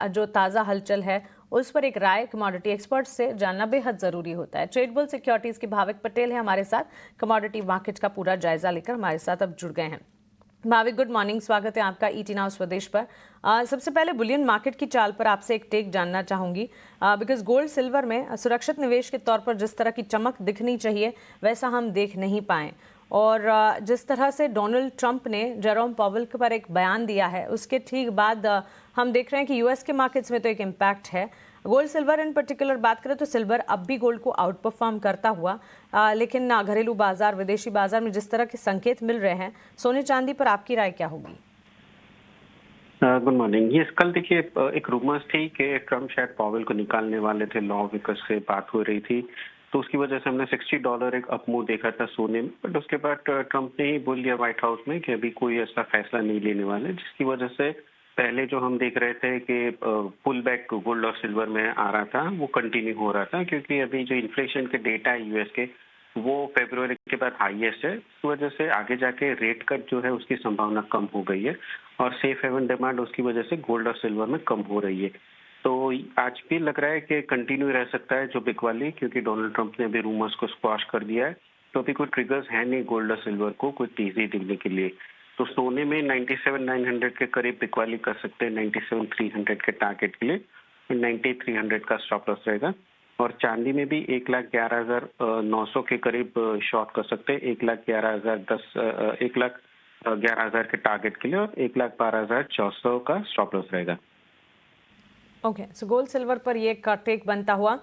जो ताज़ा हलचल है उस पर एक राय कमोडिटी एक्सपर्ट्स से जानना बेहद ज़रूरी होता है। ट्रेडबुल सिक्योरिटीज़ के भाविक पटेल है हमारे साथ, कमोडिटी मार्केट का पूरा जायजा लेकर हमारे साथ अब जुड़ गए हैं। भाविक, गुड मॉर्निंग, स्वागत है आपका ईटी नाउ स्वदेश पर। सबसे पहले बुलियन मार्केट की चाल पर आपसे एक टेक जानना चाहूंगी, बिकॉज गोल्ड सिल्वर में सुरक्षित निवेश के तौर पर जिस तरह की चमक दिखनी चाहिए वैसा हम देख नहीं पाए, और जिस तरह से डोनाल्ड ट्रंप ने जेरोम पॉवेल पर एक बयान दिया है उसके ठीक बाद हम देख रहे हैं कि यूएस के मार्केट्स में तो एक इम्पैक्ट है। गोल्ड सिल्वर इन पर्टिकुलर बात करें तो सिल्वर अब भी गोल्ड को आउट परफॉर्म करता हुआ, लेकिन घरेलू बाजार विदेशी बाजार में जिस तरह के संकेत मिल रहे हैं, सोने चांदी पर आपकी राय क्या होगी? Good morning. ये कल देखिए एक रूमर्स थी कि ट्रम्प शायद पॉवेल को निकालने वाले थे, लॉ विकर्स से बात हो रही थी, तो उसकी वजह से हमने $60 एक अपमूव देखा था सोने में। बट उसके बाद ट्रम्प ने ही बोल दिया व्हाइट हाउस में कि अभी कोई ऐसा फैसला नहीं लेने वाले, जिसकी वजह से पहले जो हम देख रहे थे कि पुल बैक गोल्ड और सिल्वर में आ रहा था वो कंटिन्यू हो रहा था, क्योंकि अभी जो इन्फ्लेशन के डेटा है यूएस के वो फरवरी के बाद हाईएस्ट है। इस वजह से आगे जाके रेट कट जो है उसकी संभावना कम हो गई है और सेफ हेवन डिमांड उसकी वजह से गोल्ड और सिल्वर में कम हो रही है। तो आज भी लग रहा है कि कंटिन्यू रह सकता है जो बिकवाली, क्योंकि डोनाल्ड ट्रंप ने अभी रूमर्स को स्क्वाश कर दिया है। तो अभी कोई ट्रिगर्स है नहीं गोल्ड और सिल्वर को कोई तेजी दिखने के लिए। तो सोने में 97,900 के करीब बिकवाली कर सकते हैं, 97,300 के टारगेट के लिए 9300 का स्टॉप लॉस रहेगा। और चांदी में भी 1,11,900 के करीब शॉर्ट कर सकते हैं, 1,11,000 के टारगेट के लिए, और 1,12,400 का स्टॉप लॉस रहेगा। ओके, सो गोल्ड सिल्वर पर ये टेक बनता हुआ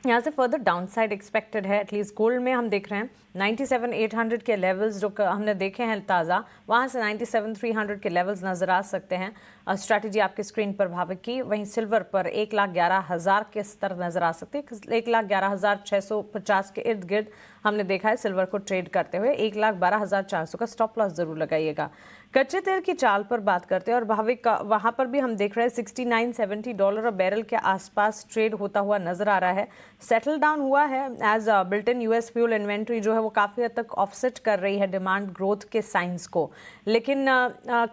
यहाँ से फर्दर डाउनसाइड एक्सपेक्टेड है। एटलीस्ट गोल्ड में हम देख रहे हैं 97,800 के लेवल्स जो हमने देखे हैं ताज़ा, वहाँ से 97,300 के लेवल्स नज़र आ सकते हैं। स्ट्रैटेजी आपकी स्क्रीन पर भाविक की। वहीं सिल्वर पर 1,11,000 के स्तर नज़र आ सकते हैं। 1,11,650 के इर्द गिर्द हमने देखा है सिल्वर को ट्रेड करते हुए। 1,12,400 का स्टॉप लॉस जरूर लगाइएगा। कच्चे तेल की चाल पर बात करते हैं और भाविक वहाँ पर भी हम देख रहे हैं $69-70 बैरल के आसपास ट्रेड होता हुआ नजर आ रहा है। सेटल डाउन हुआ है as built in US fuel inventory जो है वो काफ़ी हद तक ऑफसेट कर रही है डिमांड ग्रोथ के साइंस को, लेकिन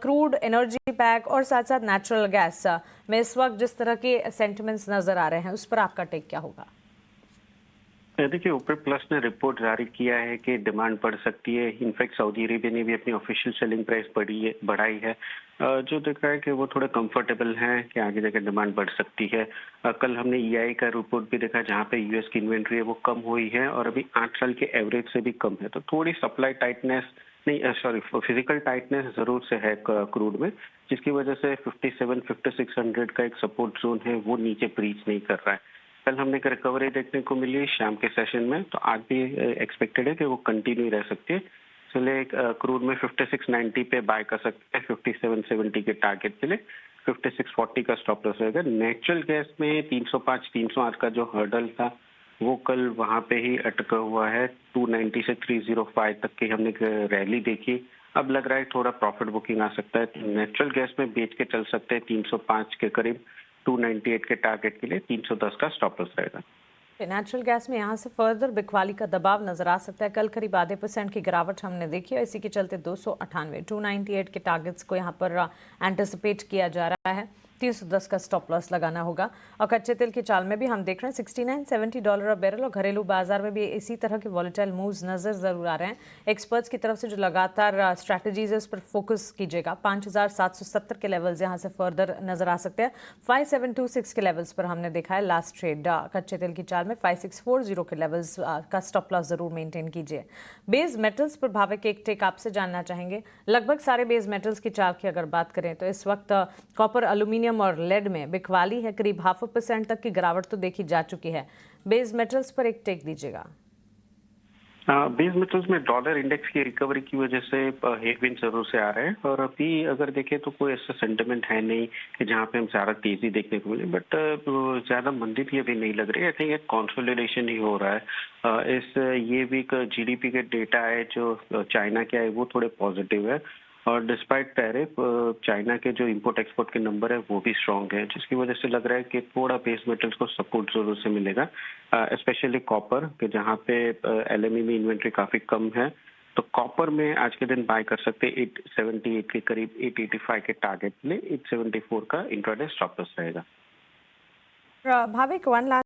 क्रूड एनर्जी पैक और साथ साथ नेचुरल गैस में इस वक्त जिस तरह के सेंटिमेंट्स नजर आ रहे हैं उस पर आपका टेक क्या होगा? देखिए, ओपेक प्लस ने रिपोर्ट जारी किया है कि डिमांड बढ़ सकती है। इनफैक्ट सऊदी अरेबिया ने भी अपनी ऑफिशियल सेलिंग प्राइस बढ़ाई है, जो दिख रहा है कि वो थोड़े कंफर्टेबल हैं कि आगे जाकर डिमांड बढ़ सकती है। कल हमने ईआई का रिपोर्ट भी देखा जहां पे यूएस की इन्वेंट्री है वो कम हुई है और अभी 8 साल के एवरेज से भी कम है। तो थोड़ी सप्लाई टाइटनेस नहीं, सॉरी, फिजिकल टाइटनेस जरूर से है क्रूड में, जिसकी वजह से 57-5600 का एक सपोर्ट जोन है वो नीचे ब्रीच नहीं कर रहा है। कल हमने एक रिकवरी देखने को मिली शाम के सेशन में, तो आज भी एक्सपेक्टेड है कि वो कंटिन्यू रह सकती है। इसलिए क्रूड में 5690 पे बाय कर सकते हैं, 5770 के टारगेट के लिए 5640 का स्टॉप लॉस रहेगा। नेचुरल गैस में 305-308 का जो हर्डल था वो कल वहां पे ही अटका हुआ है। 290 से 305 तक की हमने रैली देखी। अब लग रहा है थोड़ा प्रॉफिट बुकिंग आ सकता है। नेचुरल गैस में बेच के चल सकते हैं 305 के करीब, 298 के टारगेट के लिए 310 का स्टॉप लॉस रहेगा। नेचुरल गैस में यहाँ से फर्दर बिकवाली का दबाव नजर आ सकता है। कल करीब ½ % की गिरावट हमने देखी और इसी के चलते 298 के टारगेट्स को यहाँ पर एंटिसिपेट किया जा रहा है। 310 का स्टॉप लॉस लगाना होगा। और कच्चे तेल की चाल में भी हम देख रहे हैं $69-70 बैरल, और घरेलू बाजार में भी इसी तरह के वॉलेटाइल मूव्स नजर जरूर आ रहे हैं। एक्सपर्ट्स की तरफ से जो लगातार स्ट्रैटेजीज है उस पर फोकस कीजिएगा। 5,770 के लेवल्स यहाँ से फर्दर नजर आ सकते हैं। 5,726 के लेवल्स पर हमने देखा है लास्ट ट्रेड कच्चे तेल की चाल में। 5,640 के लेवल्स का स्टॉप लॉस जरूर मेंटेन कीजिए। बेस मेटल्स पर भाविक एक टेक आपसे जानना चाहेंगे। लगभग सारे बेस मेटल्स की चाल की अगर बात करें तो इस वक्त कॉपर, एल्यूमिनियम और लेड में बिकवाली है। करीब 0.5% तक की गिरावट तो देखी जा चुकी है। बेस मेटल्स पर एक टेक दीजिएगा। बेस मेटल्स में डॉलर इंडेक्स की रिकवरी की वजह से हेडविंड जरूर से आ रहे हैं, और अभी अगर देखें तो कोई ऐसा सेंटिमेंट है नहीं कि जहां पे हम ज्यादा तेजी देखने को मिले, बट ज्यादा मंदी भी अभी नहीं लग रही है। आई थिंक एक कंसोलिडेशन ही हो रहा है। ये वीक जीडीपी के डेटा है जो चाइना के आए वो थोड़े पॉजिटिव है, और डिस्पाइट टैरिफ चाइना के जो इंपोर्ट एक्सपोर्ट के नंबर है वो भी स्ट्रांग है, जिसकी वजह से लग रहा है कि थोड़ा बेस मेटल्स को सपोर्ट जरूर से मिलेगा, स्पेशली कॉपर के जहाँ पे एलएमई में इन्वेंट्री काफी कम है। तो कॉपर में आज के दिन बाय कर सकते हैं 878 के करीब, 885 के टारगेट ले, 874 का इंट्राडे स्टॉप लॉस रहेगा। Bhavik, one last